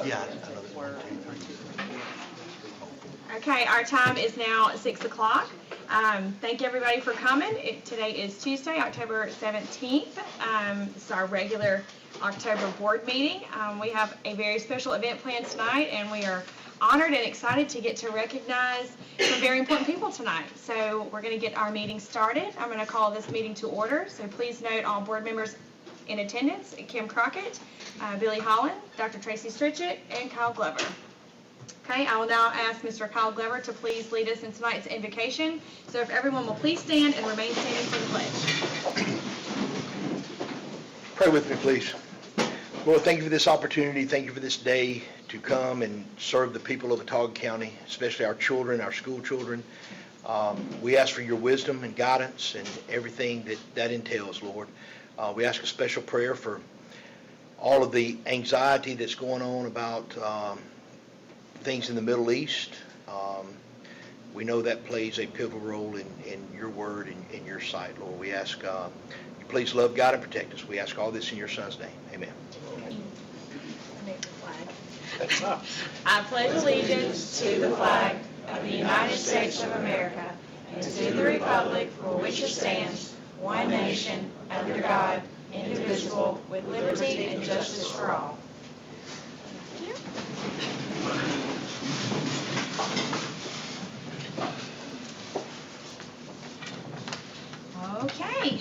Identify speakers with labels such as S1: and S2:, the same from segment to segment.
S1: Yeah, I know that. 1, 2, 3.
S2: Okay, our time is now 6 o'clock. Thank everybody for coming. Today is Tuesday, October 17th. This is our regular October board meeting. We have a very special event planned tonight, and we are honored and excited to get to recognize some very important people tonight. So we're going to get our meeting started. I'm going to call this meeting to order. So please note all board members in attendance: Kim Crockett, Billy Holland, Dr. Tracy Stritchett, and Kyle Glover. Okay, I will now ask Mr. Kyle Glover to please lead us in tonight's invocation. So if everyone will please stand and remain standing for the pledge.
S1: Pray with me, please. Lord, thank you for this opportunity. Thank you for this day to come and serve the people of Watauga County, especially our children, our school children. We ask for your wisdom and guidance and everything that entails, Lord. We ask a special prayer for all of the anxiety that's going on about things in the Middle East. We know that plays a pivotal role in your word and in your sight, Lord. We ask you please love, guide, and protect us. We ask all this in your Son's name. Amen.
S2: I pledge allegiance to the flag of the United States of America and to the republic for which it stands, one nation, under God, indivisible, with liberty and justice for all. Okay.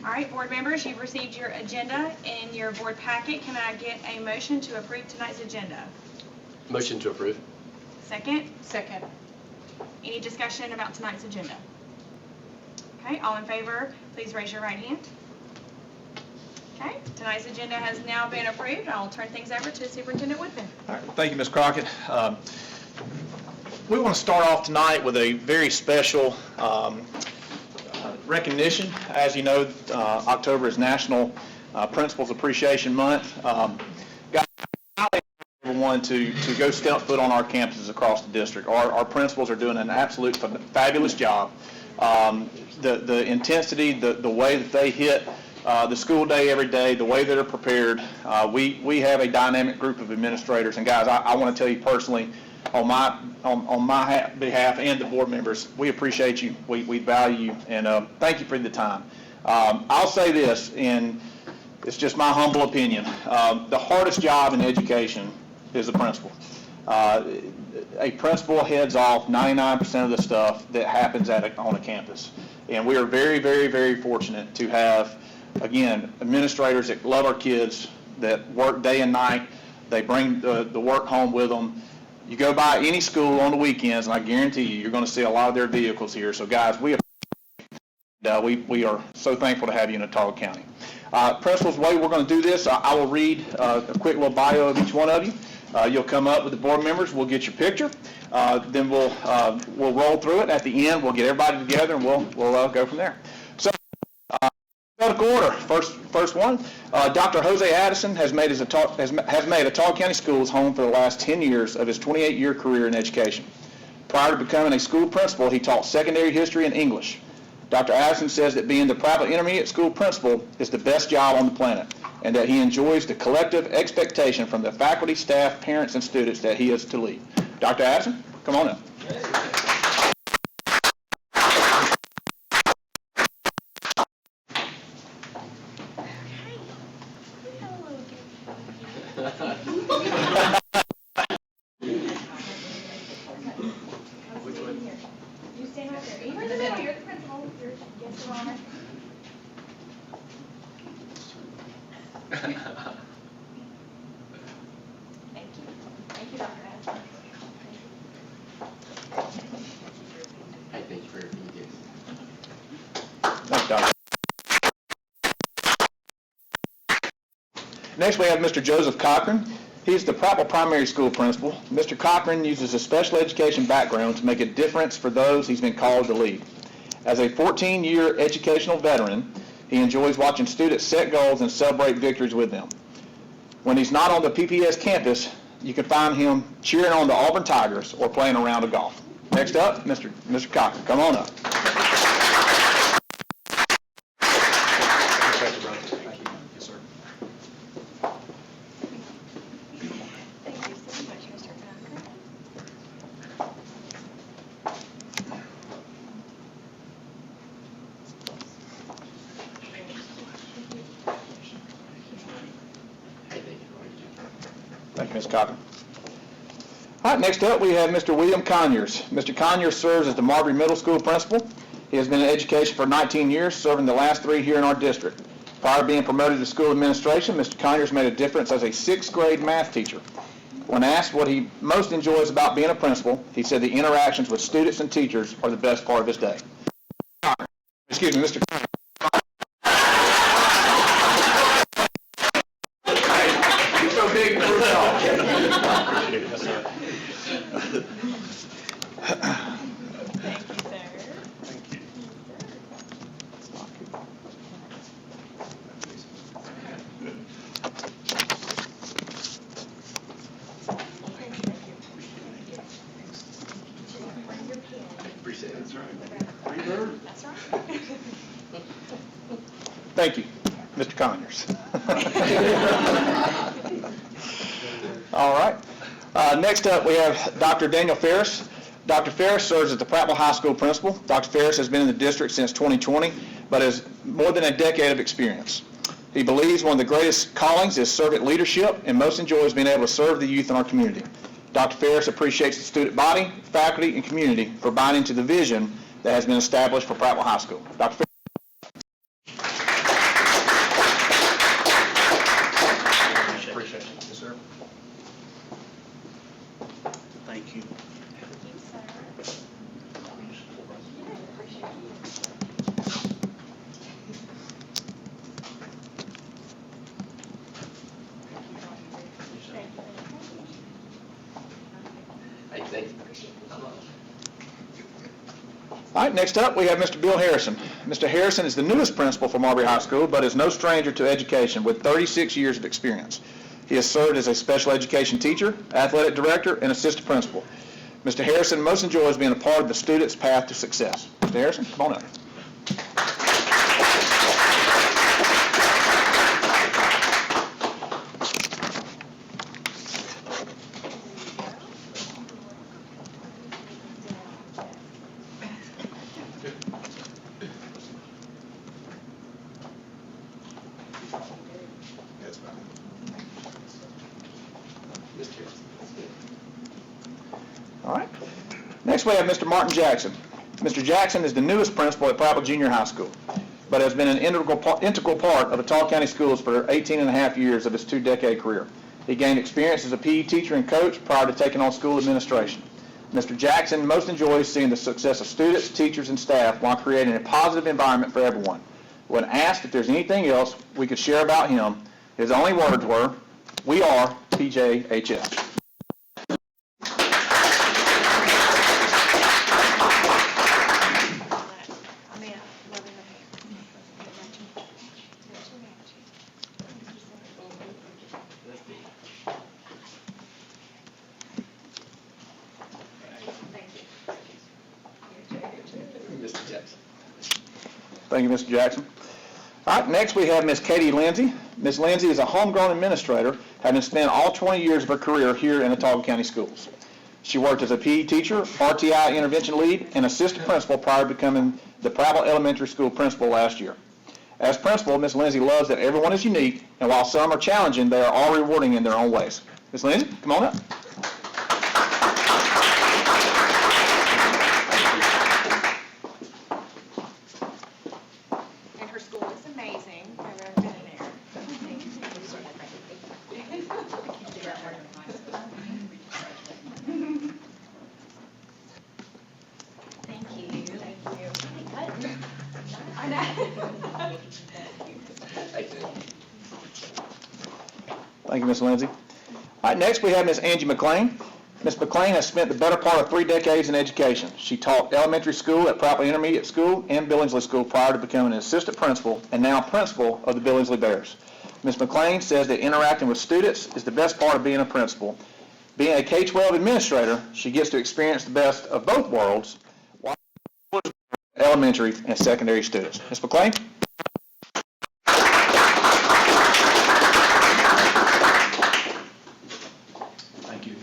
S2: All right, board members, you've received your agenda in your board packet. Can I get a motion to approve tonight's agenda?
S3: Motion to approve.
S2: Second? Second. Any discussion about tonight's agenda? Okay, all in favor, please raise your right hand. Okay, tonight's agenda has now been approved. I'll turn things over to Superintendent Woodfin.
S4: All right, thank you, Ms. Crockett. We want to start off tonight with a very special recognition. As you know, October is National Principals Appreciation Month. Guys, I like everyone to go step foot on our campuses across the district. Our principals are doing an absolute fabulous job. The intensity, the way that they hit the school day every day, the way that they're prepared. We have a dynamic group of administrators, and guys, I want to tell you personally, on my behalf and the board members, we appreciate you, we value you, and thank you for the time. I'll say this, and it's just my humble opinion, the hardest job in education is the principal. A principal heads off 99% of the stuff that happens on a campus, and we are very, very, very fortunate to have, again, administrators that love our kids, that work day and night. They bring the work home with them. You go by any school on the weekends, and I guarantee you're going to see a lot of their vehicles here. So, guys, we are so thankful to have you in Watauga County. Principals, the way we're going to do this, I will read a quick little bio of each one of you. You'll come up with the board members. We'll get your picture. Then we'll roll through it. At the end, we'll get everybody together, and we'll go from there. So, alphabetical order. First one. Dr. Jose Addison has made Watauga County Schools home for the last 10 years of his 28-year career in education. Prior to becoming a school principal, he taught secondary history and English. Dr. Addison says that being the private intermediate school principal is the best job on the planet, and that he enjoys the collective expectation from the faculty, staff, parents, and students that he is to lead. Dr. Addison, come on up.
S2: Thank you, Dr. Addison.
S3: I thank you for everything you do.
S4: Thanks, Doctor. Next, we have Mr. Joseph Cochran. He's the Prattville Primary School Principal. Mr. Cochran uses a special education background to make a difference for those he's been called to lead. As a 14-year educational veteran, he enjoys watching students set goals and celebrate victories with them. When he's not on the PPS campus, you can find him cheering on the Auburn Tigers or playing a round of golf. Next up, Mr. Cochran, come on up. Thank you, Ms. Cochran. All right, next up we have Mr. William Conyers. Mr. Conyers serves as the Marbury Middle School principal. He has been in education for 19 years, serving the last 3 here in our district. Prior to being promoted to school administration, Mr. Conyers made a difference as a 6th grade math teacher. When asked what he most enjoys about being a principal, he said the interactions with students and teachers are the best part of his day. Excuse me, Mr. Conyers. You're so big for
S2: Thank you, sir.
S3: Appreciate it. That's right.
S2: That's right.
S4: Thank you, Mr. Conyers. All right. Next up, we have Dr. Daniel Ferris. Dr. Ferris serves as the Prattville High School principal. Dr. Ferris has been in the district since 2020, but has more than a decade of experience. He believes one of the greatest callings is servant leadership and most enjoys being able to serve the youth in our community. Dr. Ferris appreciates the student body, faculty, and community for buying into the vision that has been established for Prattville High School. Dr. Ferris.
S1: Appreciate it. Yes, sir. Thank you.
S3: Hey, thank you.
S4: All right, next up, we have Mr. Bill Harrison. Mr. Harrison is the newest principal for Marbury High School, but is no stranger to education with 36 years of experience. He has served as a special education teacher, athletic director, and assistant principal. Mr. Harrison most enjoys being a part of the student's path to success. Mr. Harrison, come on up.
S3: Mr. Harrison.
S4: All right. Next, we have Mr. Martin Jackson. Mr. Jackson is the newest principal at Prattville Junior High School, but has been an integral part of the Tall County Schools for 18 and a half years of his 2-decade career. He gained experience as a PE teacher and coach prior to taking on school administration. Mr. Jackson most enjoys seeing the success of students, teachers, and staff while creating a positive environment for everyone. When asked if there's anything else we could share about him, his only words were, "We are PJHS."
S3: Mr. Jackson.
S4: Thank you, Mr. Jackson. All right, next we have Ms. Katie Lindsay. Ms. Lindsay is a homegrown administrator, having spent all 20 years of her career here in the Otago County Schools. She worked as a PE teacher, RTI intervention lead, and assistant principal prior to becoming the Prattville Elementary School principal last year. As principal, Ms. Lindsay loves that everyone is unique, and while some are challenging, they are all rewarding in their own ways. Ms. Lindsay, come on up.
S2: And her school is amazing. I've ever been there. Thank you. Thank you. I know.
S3: Hey, thank you.
S4: Thank you, Ms. Lindsay. All right, next we have Ms. Angie McLean. Ms. McLean has spent the better part of 3 decades in education. She taught elementary school at Prattville Intermediate School and Billingsley School prior to becoming an assistant principal and now principal of the Billingsley Bears. Ms. McLean says that interacting with students is the best part of being a principal. Being a K-12 administrator, she gets to experience the best of both worlds, elementary and secondary students. Ms. McLean?
S1: Thank you.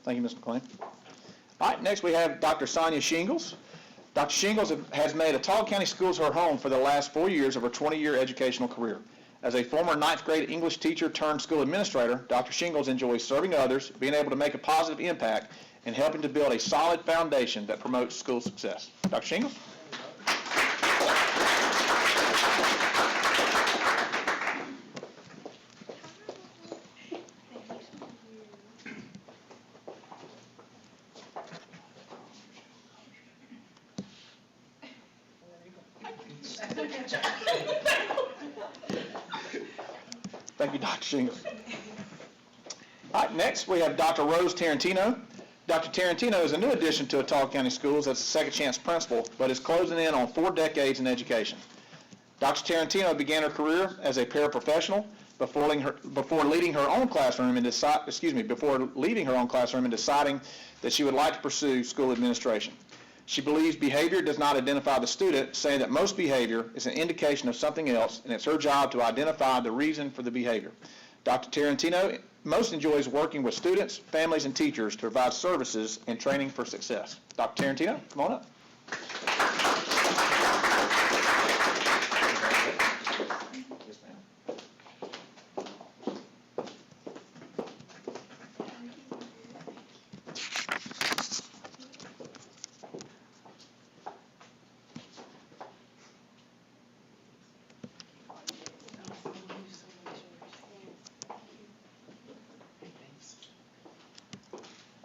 S4: Thank you, Ms. McLean. All right, next we have Dr. Sonia Shingles. Dr. Shingles has made Ottawa County Schools her home for the last 4 years of her 20-year educational career. As a former 9th grade English teacher turned school administrator, Dr. Shingles enjoys serving others, being able to make a positive impact, and helping to build a solid foundation that promotes school success. Dr. Shingles? Thank you, Dr. Shingles. All right, next we have Dr. Rose Tarantino. Dr. Tarantino is a new addition to Ottawa County Schools as a second chance principal, but is closing in on 4 decades in education. Dr. Tarantino began her career as a paraprofessional before leaving her own classroom and deciding that she would like to pursue school administration. She believes behavior does not identify the student, saying that most behavior is an indication of something else, and it's her job to identify the reason for the behavior. Dr. Tarantino most enjoys working with students, families, and teachers to provide services and training for success. Dr. Tarantino, come on up.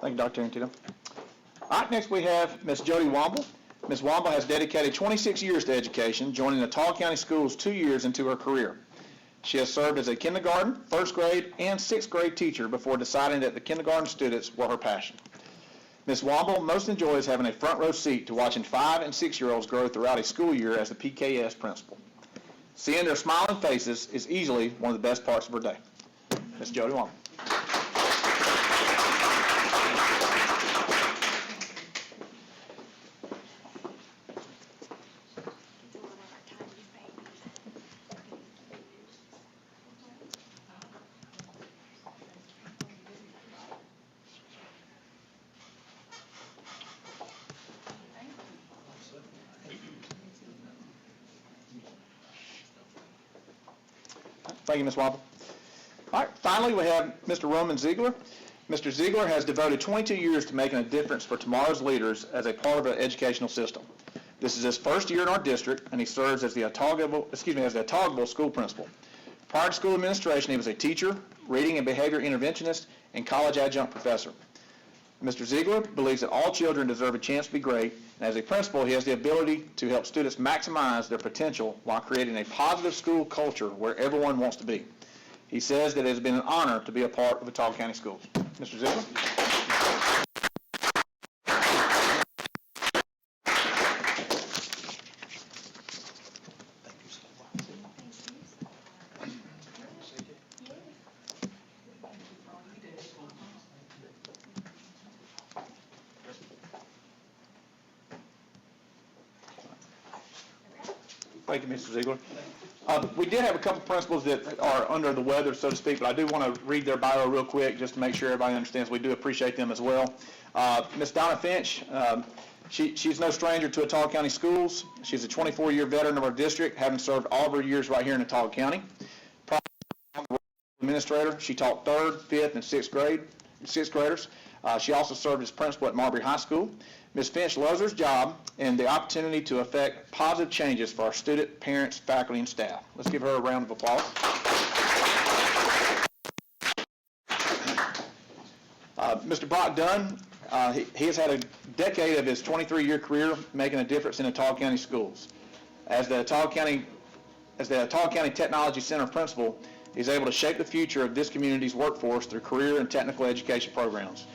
S4: Thank you, Dr. Tarantino. All right, next we have Ms. Jody Womble. Ms. Womble has dedicated 26 years to education, joining the Ottawa County Schools 2 years into her career. She has served as a kindergarten, first grade, and 6th grade teacher before deciding that the kindergarten students were her passion. Ms. Womble most enjoys having a front row seat to watching 5- and 6-year-olds grow throughout a school year as the PKS principal. Seeing their smiling faces is easily one of the best parts of her day. Ms. Jody Womble. Thank you, Ms. Womble. All right, finally we have Mr. Roman Ziegler. Mr. Ziegler has devoted 22 years to making a difference for tomorrow's leaders as a part of the educational system. This is his first year in our district, and he serves as the Ottawa school principal. Prior to school administration, he was a teacher, reading and behavior interventionist, and college adjunct professor. Mr. Ziegler believes that all children deserve a chance to be great, and as a principal, he has the ability to help students maximize their potential while creating a positive school culture where everyone wants to be. He says that it has been an honor to be a part of Ottawa County Schools. Mr. Ziegler? Thank you, Mr. Ziegler. We did have a couple principals that are under the weather, so to speak, but I do want to read their bio real quick just to make sure everybody understands. We do appreciate them as well. Ms. Donna Finch, she's no stranger to Ottawa County Schools. She's a 24-year veteran of our district, having served all of her years right here in Ottawa County. Prior to administrator, she taught 3rd, 5th, and 6th graders. She also served as principal at Marbury High School. Ms. Finch loves her job and the opportunity to affect positive changes for our student, parents, faculty, and staff. Let's give her a round of applause. Mr. Brock Dunn, he has had a decade of his 23-year career making a difference in Ottawa County Schools. As the Ottawa County Technology Center principal, he's able to shape the future of this community's workforce through career and technical education programs.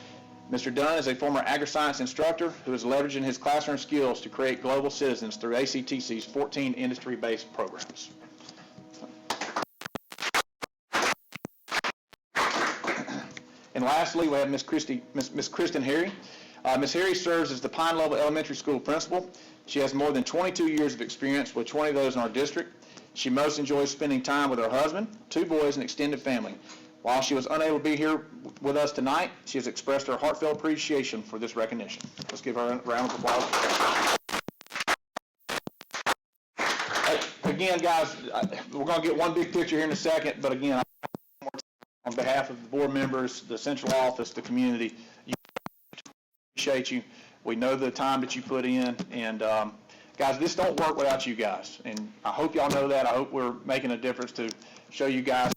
S4: Mr. Dunn is a former agri-science instructor who is leveraging his classroom skills to create global citizens through ACTC's 14 industry-based programs. And lastly, we have Ms. Kristen Harry. Ms. Harry serves as the Pine Level Elementary School principal. She has more than 22 years of experience, with 20 of those in our district. She most enjoys spending time with her husband, 2 boys, and extended family. While she was unable to be here with us tonight, she has expressed her heartfelt appreciation for this recognition. Let's give her a round of applause. Again, guys, we're going to get one big picture here in a second, but again, on behalf of the board members, the central office, the community, we appreciate you. We know the time that you put in, and guys, this don't work without you guys, and I hope y'all know that. I hope we're making a difference to show you guys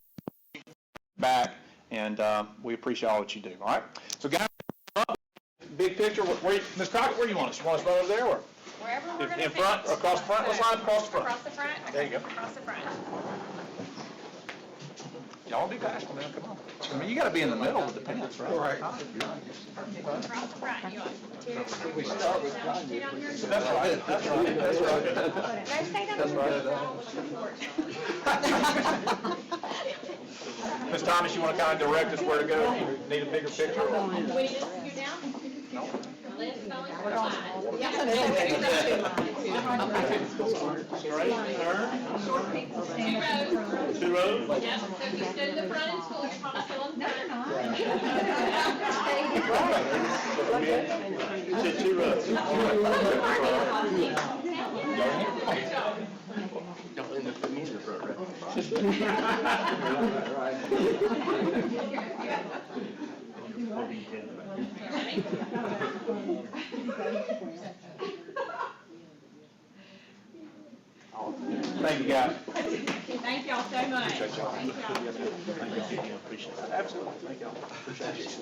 S4: back, and we appreciate all that you do. All right, so guys, big picture. Ms. Crockett, where do you want us? You want us right over there, or
S2: Wherever we're going to
S4: in front, or across the front? Let's line up across the front.
S2: Across the front?
S4: There you go.
S2: Across the front.
S4: Y'all be bashful, man. Come on. I mean, you got to be in the middle with the pants, right? Right.
S2: Across the front. You want two?
S3: We start with John.
S2: Two down here?
S4: That's right. That's right. That's right.
S2: No, stay down here.
S4: Ms. Thomas, you want to kind of direct us where to go? You need a bigger picture?
S2: We need to scoot down? No. Let's go in for a line.
S4: Two rows?
S2: Yep, so if you stood in the front in school, you're probably still in the front.
S4: You said two rows.
S3: Don't end up putting me in the front row.
S4: Thank you, guys.
S2: Thank y'all so much. Thank y'all.
S4: Appreciate it. Absolutely. Thank y'all. Appreciate it.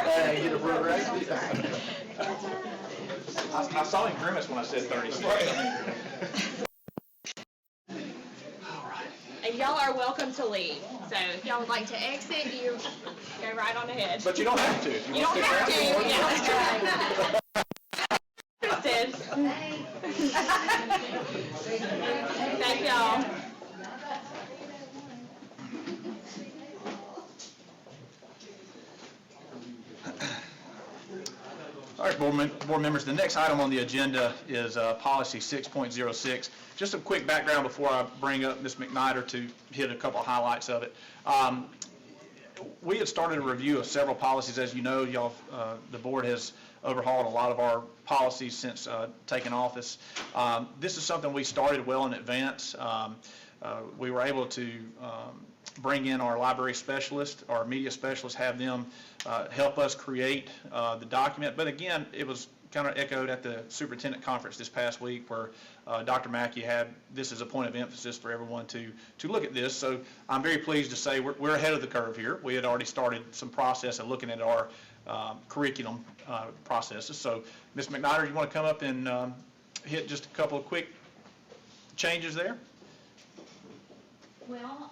S3: Hey, get a front row.
S4: I saw him grimace when I said 36.
S2: And y'all are welcome to leave. So if y'all would like to exit, you go right on ahead.
S4: But you don't have to. If
S2: You
S4: want
S2: don't
S4: to
S2: have to,
S4: stick around,
S2: yeah. Interested. Thank y'all.
S4: All right, board members, the next item on the agenda is policy 6.06. Just a quick background before I bring up Ms. McNider to hit a couple of highlights of it. We had started a review of several policies. As you know, y'all, the board has overhauled a lot of our policies since taking office. This is something we started well in advance. We were able to bring in our library specialist, our media specialist, have them help us create the document. But again, it was kind of echoed at the superintendent conference this past week where Dr. Mackey had this as a point of emphasis for everyone to look at this. So I'm very pleased to say we're ahead of the curve here. We had already started some process of looking at our curriculum processes. So Ms. McNider, you want to come up and hit just a couple of quick changes there?
S5: Well,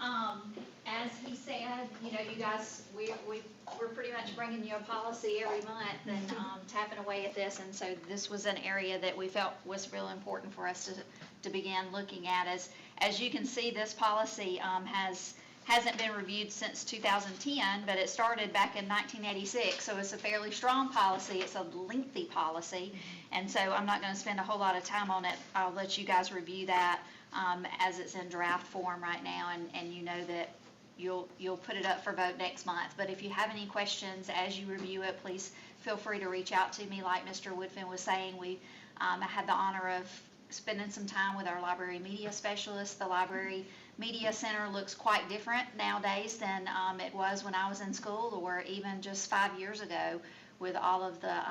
S5: as he said, you know, you guys, we're pretty much bringing you a policy every month and tapping away at this, and so this was an area that we felt was real important for us to begin looking at. As you can see, this policy hasn't been reviewed since 2010, but it started back in 1986, so it's a fairly strong policy. It's a lengthy policy, and so I'm not going to spend a whole lot of time on it. I'll let you guys review that as it's in draft form right now, and you know that you'll put it up for vote next month. But if you have any questions as you review it, please feel free to reach out to me. Like Mr. Woodfin was saying, we had the honor of spending some time with our library media specialist. The library media center looks quite different nowadays than it was when I was in school, or even just 5 years ago, with all of the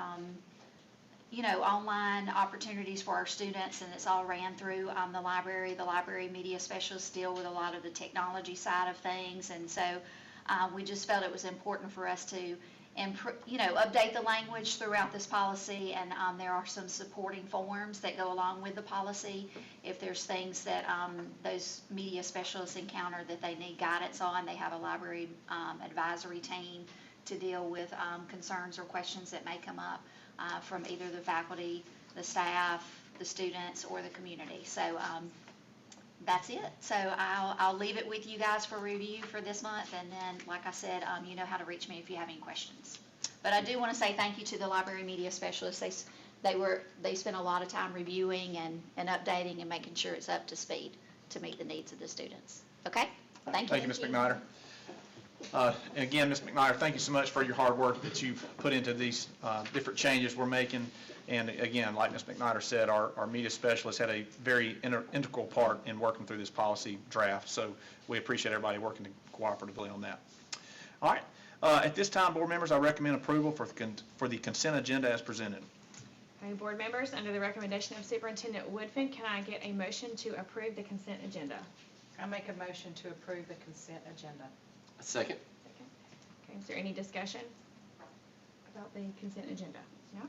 S5: online opportunities for our students, and it's all ran through the library. The library media specialists deal with a lot of the technology side of things, and so we just felt it was important for us to update the language throughout this policy, and there are some supporting forms that go along with the policy if there's things that those media specialists encounter that they need guidance on. They have a library advisory team to deal with concerns or questions that may come up from either the faculty, the staff, the students, or the community. So that's it. So I'll leave it with you guys for review for this month, and then, like I said, you know how to reach me if you have any questions. But I do want to say thank you to the library media specialists. They spent a lot of time reviewing and updating and making sure it's up to speed. to meet the needs of the students. Okay? Thank you.
S4: Thank you, Ms. McNider. And again, Ms. McNider, thank you so much for your hard work that you've put into these different changes we're making. And again, like Ms. McNider said, our media specialist had a very integral part in working through this policy draft. So we appreciate everybody working cooperatively on that. All right. At this time, board members, I recommend approval for the consent agenda as presented.
S2: Okay, board members, under the recommendation of Superintendent Woodfin, can I get a motion to approve the consent agenda?
S6: I make a motion to approve the consent agenda.
S3: A second.
S2: Okay, is there any discussion about the consent agenda? No?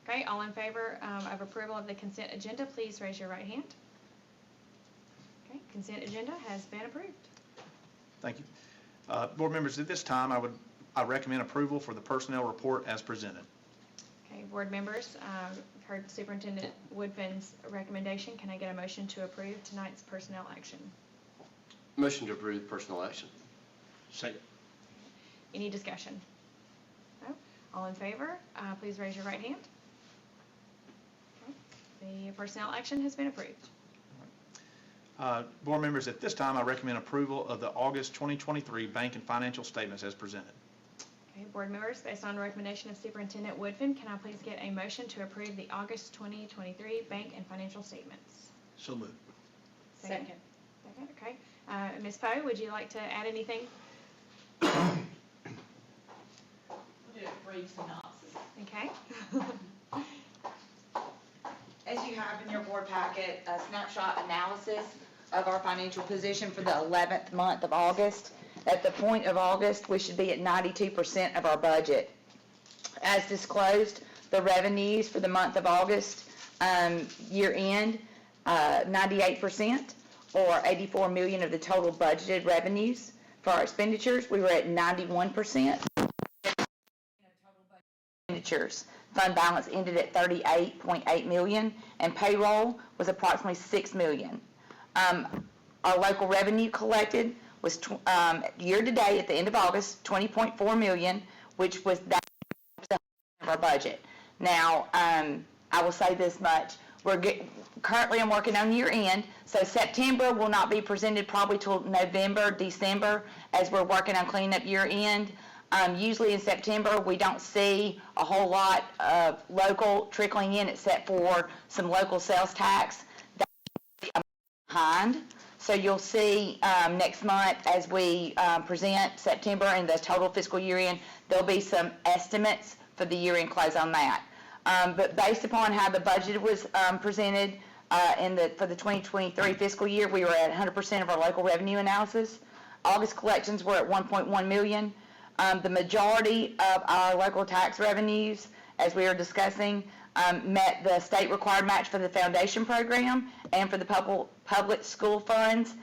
S2: Okay, all in favor of approval of the consent agenda, please raise your right hand. Okay, consent agenda has been approved.
S4: Thank you. Board members, at this time, I recommend approval for the personnel report as presented.
S2: Okay, board members, heard Superintendent Woodfin's recommendation. Can I get a motion to approve tonight's personnel action?
S3: Motion to approve personnel action.
S1: Second.
S2: Any discussion? No? All in favor, please raise your right hand. Okay, the personnel action has been approved.
S4: Board members, at this time, I recommend approval of the August 2023 bank and financial statements as presented.
S2: Okay, board members, based on recommendation of Superintendent Woodfin, can I please get a motion to approve the August 2023 bank and financial statements?
S1: So moved.
S6: Second.
S2: Second, okay. Ms. Poe, would you like to add anything?
S7: We'll do a brief synopsis.
S2: Okay.
S7: As you have in your board packet, a snapshot analysis of our financial position for the 11th month of August. At the point of August, we should be at 92% of our budget. As disclosed, the revenues for the month of August, year end, 98%, or 84 million of the total budgeted revenues. For our expenditures, we were at 91%. Expenditures. Fund balance ended at 38.8 million, and payroll was approximately 6 million. Our local revenue collected was year to date at the end of August 20.4 million, which was that of our budget. Now, I will say this much: currently I'm working on year end, so September will not be presented probably till November, December, as we're working on cleaning up year end. Usually in September, we don't see a whole lot of local trickling in except for some local sales tax. That's behind. So you'll see next month as we present September and the total fiscal year end, there'll be some estimates for the year end close on that. But based upon how the budget was presented for the 2023 fiscal year, we were at 100% of our local revenue analysis. August collections were at 1.1 million. The majority of our local tax revenues, as we were discussing, met the state required match for the foundation program and for the public school funds,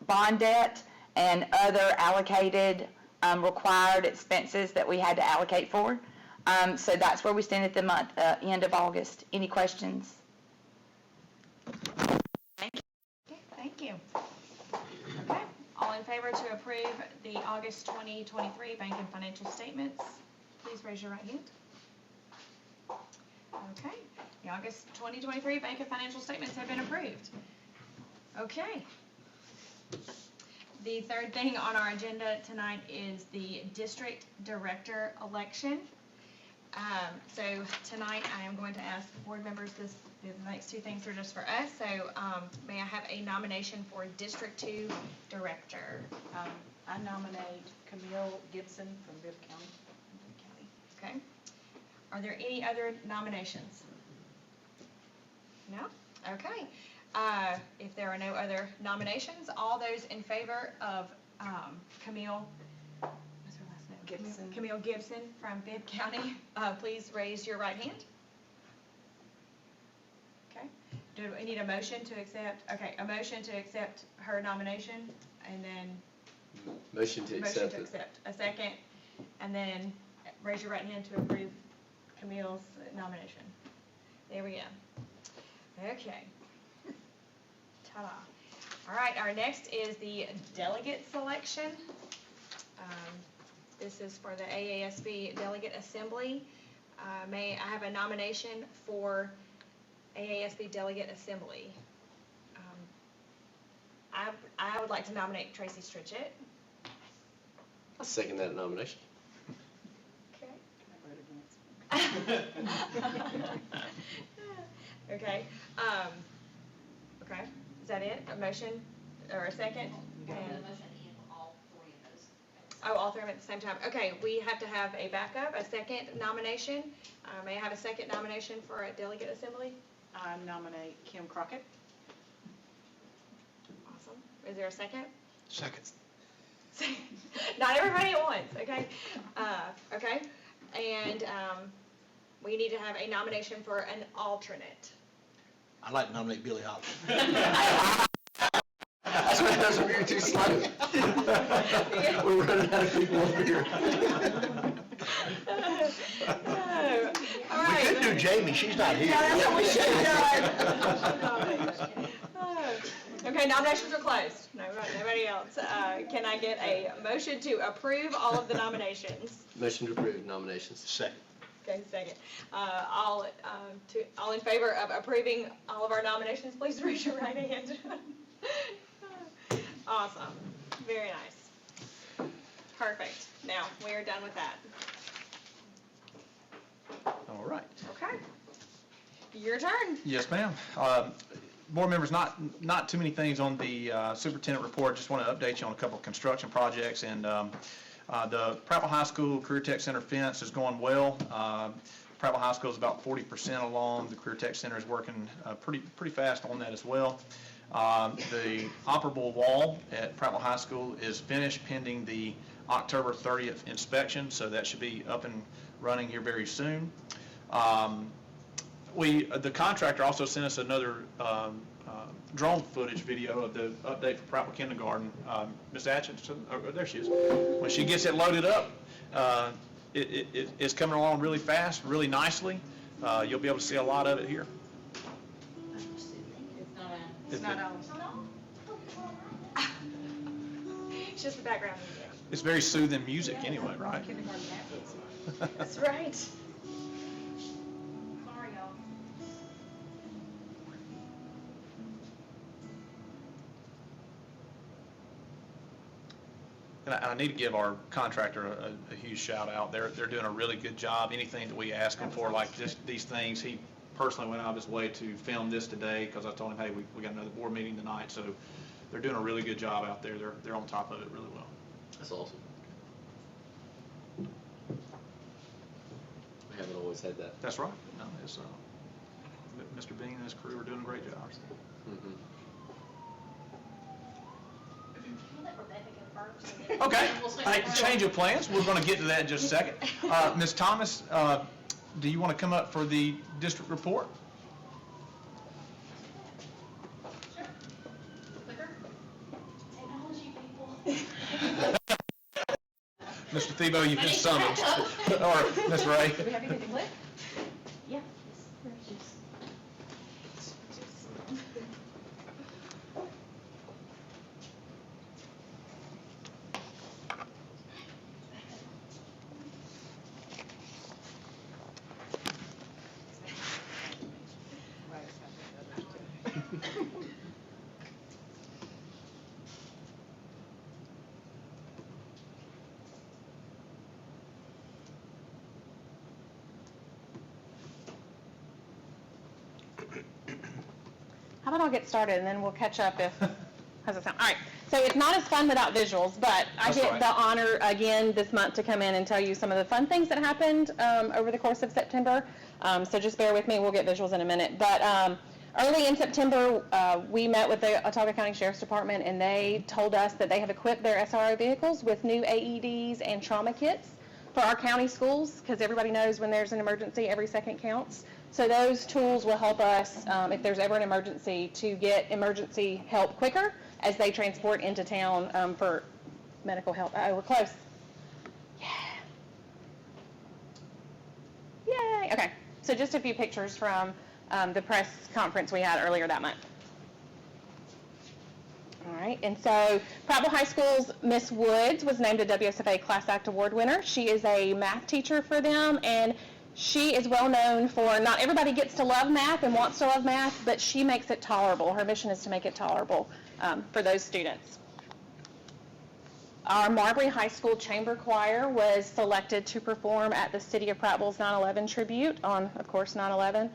S7: bond debt, and other allocated required expenses that we had to allocate for. So that's where we stand at the month, end of August. Any questions?
S2: Okay, thank you. Okay, all in favor to approve the August 2023 bank and financial statements, please raise your right hand. Okay, the August 2023 bank and financial statements have been approved. Okay. The third thing on our agenda tonight is the district director election. So tonight I am going to ask board members, the next two things are just for us. So may I have a nomination for District 2 Director?
S6: I nominate Camille Gibson from Bibb County.
S2: Okay. Are there any other nominations? No? Okay. If there are no other nominations, all those in favor of Camille, what's her last name?
S6: Gibson.
S2: Camille Gibson from Bibb County, please raise your right hand. Okay. Do we need a motion to accept? Okay, a motion to accept her nomination, and then
S3: Motion to
S2: motion
S3: accept
S2: to
S3: it.
S2: accept. A second, and then raise your right hand to approve Camille's nomination. There we go. Okay. Ta-da. All right, our next is the delegate selection. This is for the AASB Delegate Assembly. May I have a nomination for AASB Delegate Assembly? I I would like to nominate Tracy Stritchett.
S3: I second that nomination.
S2: Okay, okay, is that it? A motion or a second? And- Oh, all three of them at the same time. Okay, we have to have a backup, a second nomination. May I have a second nomination for a delegate assembly?
S6: I nominate Kim Crockett.
S2: Awesome. Is there a second?
S1: Second.
S2: Not everybody at once, okay? Okay, and we need to have a nomination for an alternate.
S1: I'd like to nominate Billy Hopkins.
S3: That's where you're too slow. We're running out of people over here.
S2: All
S1: We
S2: right.
S1: could do Jamie, she's not here.
S2: Yeah, that's what we should have done. Okay, nominations are closed. Nobody else. Can I get a motion to approve all of the nominations?
S3: Motion to approve nominations.
S1: Second.
S2: Okay, second. All in favor of approving all of our nominations, please raise your right hand. Awesome. Very nice. Perfect. Now, we are done with that.
S4: All right.
S2: Okay. Your turn.
S4: Yes, ma'am. Board members, not too many things on the superintendent report. Just want to update you on a couple of construction projects. And the Prattville High School Career Tech Center fence is going well. Prattville High School is about 40% along. The Career Tech Center is working pretty fast on that as well. The operable wall at Prattville High School is finished pending the October 30th inspection, so that should be up and running here very soon. The contractor also sent us another drone footage video of the update for Prattville Kindergarten. Ms. Atchison, there she is. When she gets it loaded up, it's coming along really fast, really nicely. You'll be able to see a lot of it here.
S6: It's not on.
S2: It's just the background music.
S4: It's very soothing music anyway, right?
S6: Kindergarten math.
S2: That's right.
S5: Sorry, y'all.
S4: And I need to give our contractor a huge shout out. They're doing a really good job. Anything that we ask them for, like these things, he personally went out of his way to film this today because I told him, hey, we got another board meeting tonight. So they're doing a really good job out there. They're on top of it really well.
S3: That's awesome. We haven't always had that.
S4: That's right. No, it's, Mr. Bean and his crew are doing a great job.
S3: Mhm.
S5: We'll let Rebecca go first, and then
S4: Okay.
S5: we'll switch
S4: Hey,
S5: around.
S4: change of plans. We're going to get to that in just a second. Ms. Thomas, do you want to come up for the district report?
S5: Sure. Clicker. Technology people.
S4: Mr. Thiebaud, you've been summoned. Or Ms. Ray.
S6: Do we have anything to click?
S5: Yeah.
S8: How about I'll get started and then we'll catch up if, how's it sound? All right, so it's not as fun without visuals, but I
S4: That's
S8: get
S4: right.
S8: the honor again this month to come in and tell you some of the fun things that happened over the course of September. So just bear with me, we'll get visuals in a minute. But early in September, we met with the Autauga County Sheriff's Department and they told us that they have equipped their SRO vehicles with new AEDs and trauma kits for our county schools, because everybody knows when there's an emergency, every second counts. So those tools will help us, if there's ever an emergency, to get emergency help quicker as they transport into town for medical help. We're close. Yeah. Yay. Okay, so just a few pictures from the press conference we had earlier that month. All right, and so Prattville High School's Miss Woods was named a WSFA Class Act Award winner. She is a math teacher for them, and she is well known for, not everybody gets to love math and wants to love math, but she makes it tolerable. Her mission is to make it tolerable. for those students. Our Marbury High School Chamber Choir was selected to perform at the City of Prattville's 9/11 tribute on, of course, 9/11.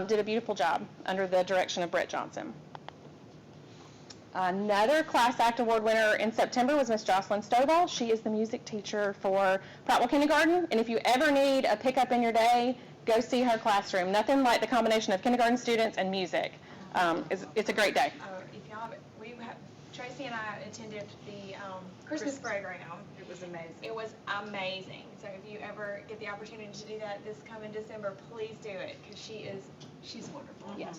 S8: Did a beautiful job under the direction of Brett Johnson. Another Class Act Award winner in September was Miss Jocelyn Stovall. She is the music teacher for Prattville Kindergarten, and if you ever need a pickup in your day, go see her classroom. Nothing like the combination of kindergarten students and music. It's a great day.
S2: Tracy and I attended the Christmas program.
S6: It was amazing.
S2: It was amazing. So if you ever get the opportunity to do that this coming December, please do it, because she's wonderful.
S8: Yes.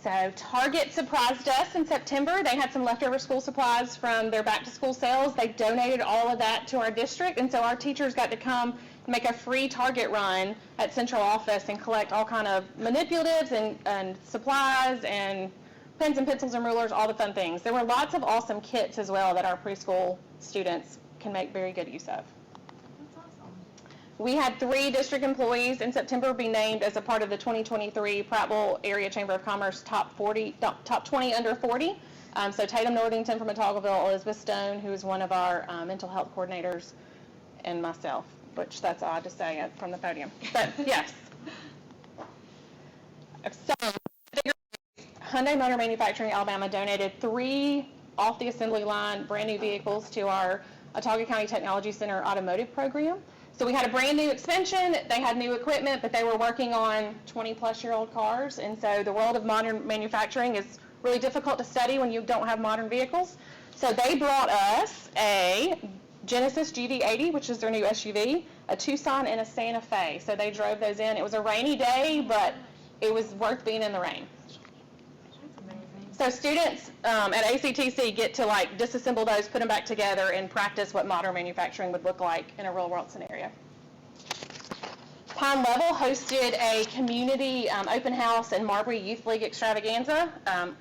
S8: So Target surprised us in September. They had some leftover school supplies from their back-to-school sales. They donated all of that to our district, and so our teachers got to come make a free Target run at central office and collect all kind of manipulatives and supplies and pens and pencils and rulers, all the fun things. There were lots of awesome kits as well that our preschool students can make very good use of.
S2: That's awesome.
S8: We had 3 district employees in September be named as a part of the 2023 Prattville Area Chamber of Commerce top 20 under 40. So Tatum Northington from Otagoville, Elizabeth Stone, who is one of our mental health coordinators, and myself, which that's odd to say from the podium. But yes. So Hyundai Motor Manufacturing Alabama donated 3 off the assembly line brand new vehicles to our Autauga County Technology Center automotive program. So we had a brand new expansion, they had new equipment, but they were working on 20-plus-year-old cars, and so the world of modern manufacturing is really difficult to study when you don't have modern vehicles. So they brought us a Genesis GV80, which is their new SUV, a Tucson, and a Santa Fe. So they drove those in. It was a rainy day, but it was worth being in the rain. So students at ACTC get to disassemble those, put them back together, and practice what modern manufacturing would look like in a real world scenario. Pine Level hosted a community open house and Marbury Youth League extravaganza.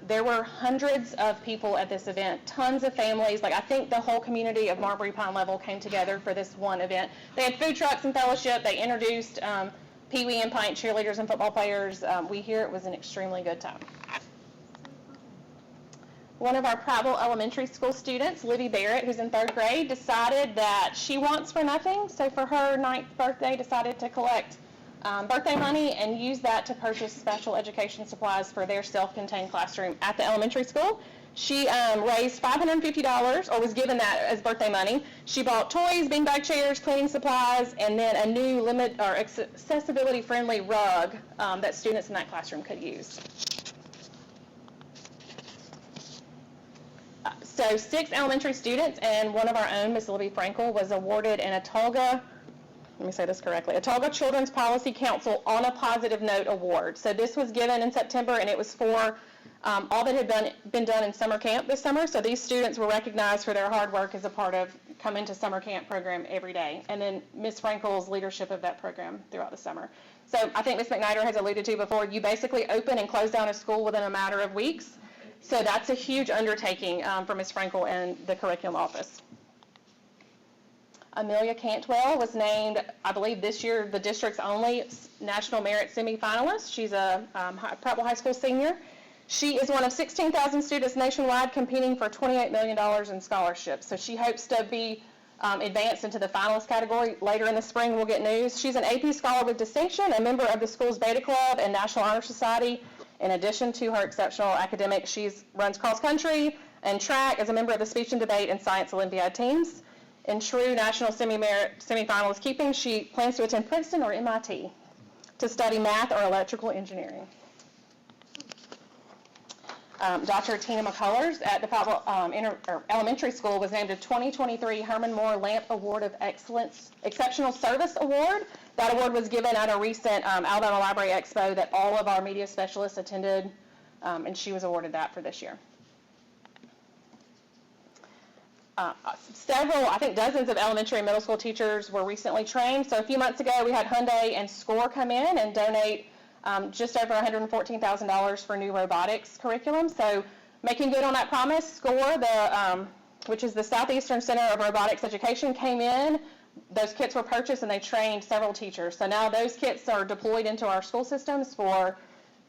S8: There were hundreds of people at this event, tons of families. I think the whole community of Marbury Pine Level came together for this one event. They had food trucks and fellowship. They introduced Pee Wee and Pint cheerleaders and football players. We hear it was an extremely good time. One of our Prattville Elementary School students, Libby Barrett, who's in 3rd grade, decided that she wants for nothing. So for her 9th birthday, decided to collect birthday money and use that to purchase special education supplies for their self-contained classroom at the elementary school. She raised $550, or was given that as birthday money. She bought toys, beanbag chairs, cleaning supplies, and then a new accessibility-friendly rug that students in that classroom could use. So 6 elementary students and one of our own, Miss Libby Frankel, was awarded an Autauga, let me say this correctly, Autauga Children's Policy Council On a Positive Note Award. So this was given in September, and it was for all that had been done in summer camp this summer. So these students were recognized for their hard work as a part of Come Into Summer Camp program every day, and then Miss Frankel's leadership of that program throughout the summer. So I think Miss McNider has alluded to before, you basically open and close down a school within a matter of weeks. So that's a huge undertaking for Ms. Frankel and the curriculum office. Amelia Cantwell was named, I believe this year, the district's only National Merit semifinalist. She's a Prattville High School senior. She is one of 16,000 students nationwide competing for $28 million in scholarships. So she hopes to be advanced into the finalist category. Later in the spring, we'll get news. She's an AP Scholar with Distinction, a member of the school's Beta Club and National Honor Society. In addition to her exceptional academics, she runs cross country and track as a member of the Speech and Debate and Science Olympiad teams. In true national semifinalist keeping, she plans to attend Princeton or MIT to study math or electrical engineering. Dr. Tina McCullers at the Prattville Elementary School was named a 2023 Herman Moore Lamp Award of Excellence Exceptional Service Award. That award was given at a recent Alabama Library Expo that all of our media specialists attended, and she was awarded that for this year. Several, I think dozens of elementary and middle school teachers were recently trained. So a few months ago, we had Hyundai and SCORE come in and donate just over $114,000 for new robotics curriculum. So making good on that promise, SCORE, which is the Southeastern Center of Robotics Education, came in. Those kits were purchased and they trained several teachers. So now those kits are deployed into our school systems for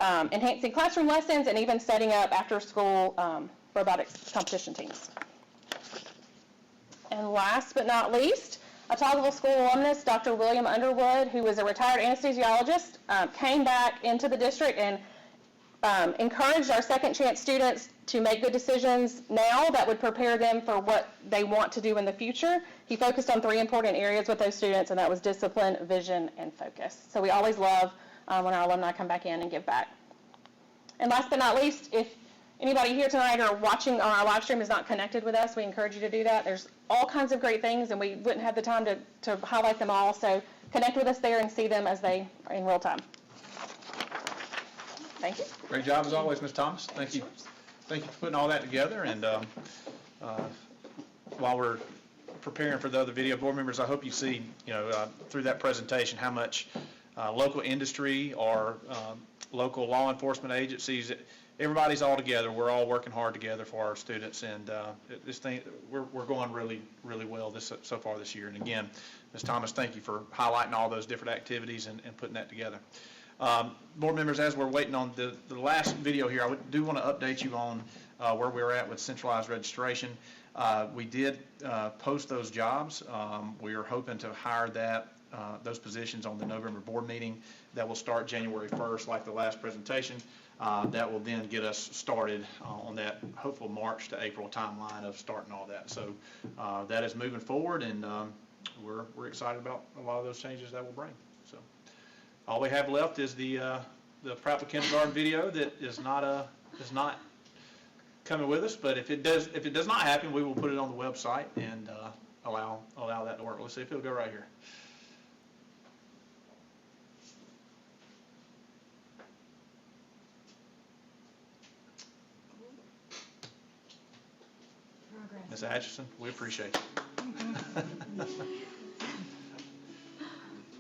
S8: enhancing classroom lessons, and even setting up after-school robotics competition teams. And last but not least, Otagoville School alumnus Dr. William Underwood, who was a retired anesthesiologist, came back into the district and encouraged our second chance students to make good decisions now that would prepare them for what they want to do in the future. He focused on 3 important areas with those students, and that was discipline, vision, and focus. So we always love when our alumni come back in and give back. And last but not least, if anybody here tonight or watching on our live stream is not connected with us, we encourage you to do that. There's all kinds of great things, and we wouldn't have the time to highlight them all. So connect with us there and see them as they are in real time. Thank you.
S9: Great job as always, Ms. Thomas. Thank you. Thank you for putting all that together. And while we're preparing for the other video, board members, I hope you see, through that presentation how much local industry or local law enforcement agencies, everybody's all together. We're all working hard together for our students, and this thing we're going really, really well so far this year. And again, Ms. Thomas, thank you for highlighting all those different activities and putting that together. Board members, as we're waiting on the last video here, I do want to update you on where we're at with centralized registration. We did post those jobs. We are hoping to hire those positions on the November board meeting. That will start January 1st, like the last presentation. That will then get us started on that hopeful March to April timeline of starting all that. So that is moving forward, and we're excited about a lot of those changes that will bring. So all we have left is the Prattville Kindergarten video that is not coming with us. But if it does not happen, we will put it on the website and allow that to work. Let's see if it'll go right here. Ms. Atchison, we appreciate you.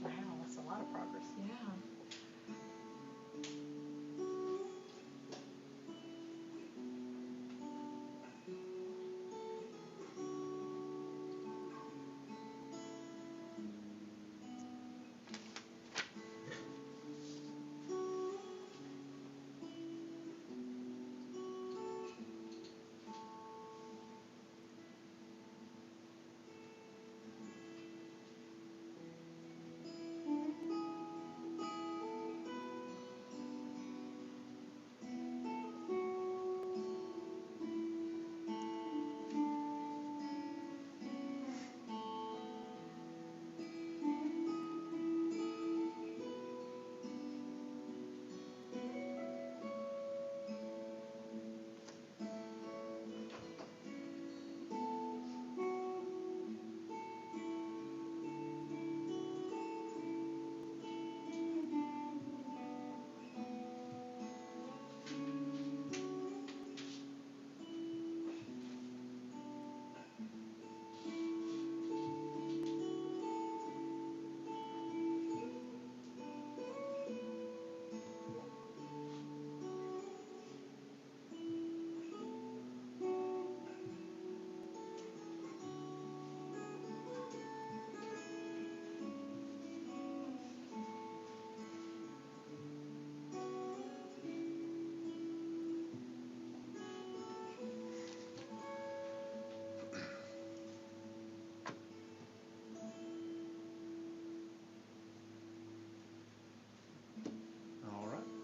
S6: Wow, that's a lot of progress.
S2: Yeah.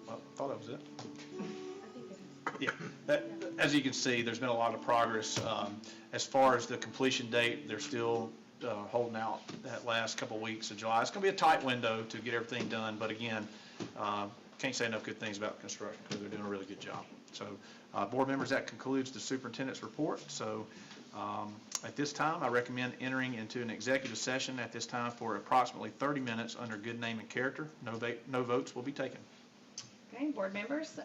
S9: I thought that was it. Yeah, as you can see, there's been a lot of progress. As far as the completion date, they're still holding out that last couple of weeks of July. It's going to be a tight window to get everything done, but again, can't say enough good things about construction because they're doing a really good job. So, board members, that concludes the superintendent's report. So, at this time, I recommend entering into an executive session at this time for approximately 30 minutes under good name and character. No votes will be taken.
S2: Okay, board members,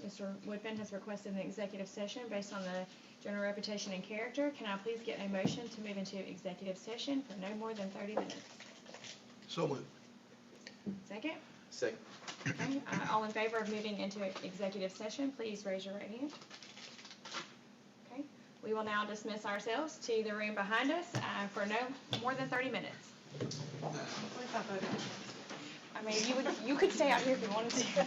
S2: Mr. Woodfin has requested an executive session based on the general reputation and character. Can I please get a motion to move into executive session for no more than 30 minutes?
S1: So moved.
S2: Second?
S3: Second.
S2: Okay, all in favor of moving into executive session, please raise your right hand. Okay, we will now dismiss ourselves to the room behind us for no more than 30 minutes. I mean, you could stay out here if you wanted to.